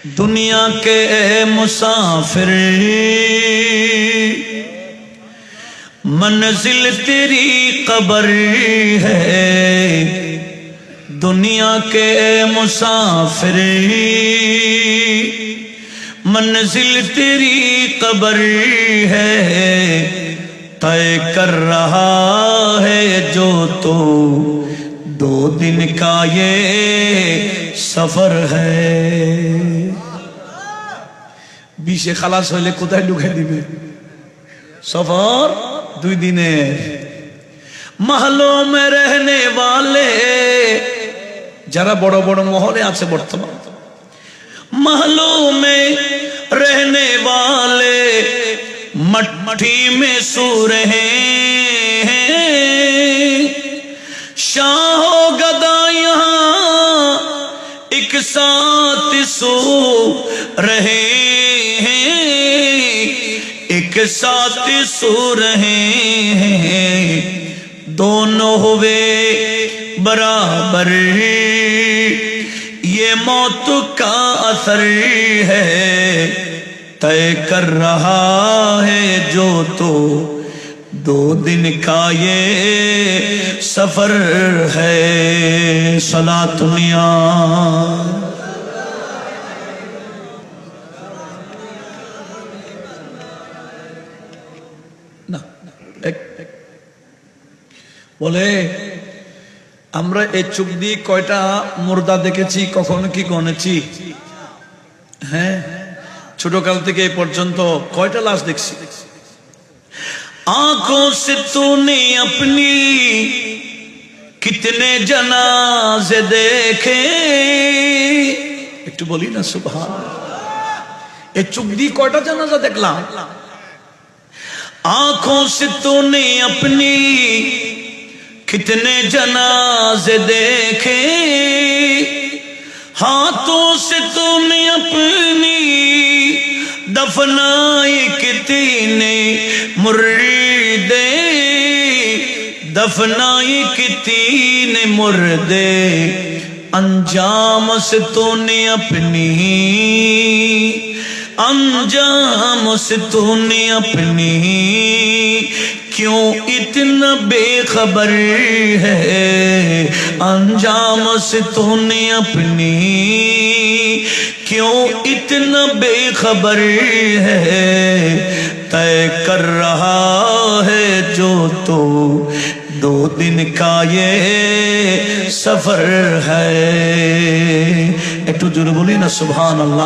दुनिया के मुसाफिर मंजिल तेरी कब्र है। दुनिया के मुसाफिर मंजिल तेरी कब्र है। तय कर रहा है जो तो 2 दिन का ये सफर है। बीशे खलास হইলে কোথায় ঢুকে দিবে? सफर 2 दिनेर। महलों में रहने वाले যারা বড় বড় মহলে আছে বর্তমান, महलों में रहने वाले मट्टी में सो रहे हैं। शाहो गदा यहाँ एक साथ सो रहे हैं, एक साथ सो रहे हैं। दोनों हुए बराबर, ये मौत का असर है। तय कर रहा है जो तो 2 दिन का ये सफर है। सलातुनिया ना बोले আমরা এই চোখ দিয়ে কয়টা মুর্দা দেখেছি, কখনো কি গনেছি? হ্যাঁ, ছোটকাল থেকে এই পর্যন্ত কয়টা লাশ দেখছি? आंखों से तूने अपनी कितने जनाजे देखे। একটু বলি না সুবহান। এই চোখ দিয়ে কয়টা জানাজা দেখলাম? आंखों से तूने अपनी कितने जनाजे देखे। हाथों से तूने अपनी दफनाई कितने मुर्दे, दफनाई कितने मुर्दे। अंजाम से तूने अपनी, अंजाम से तूने अपनी क्यों इतना बेखबर है। अंजाम से तूने अपनी क्यों इतना बेखबर है। तय कर रहा है जो तो 2 दिन का ये सफर है। एक तो जोर बोली ना सुभान अल्लाह।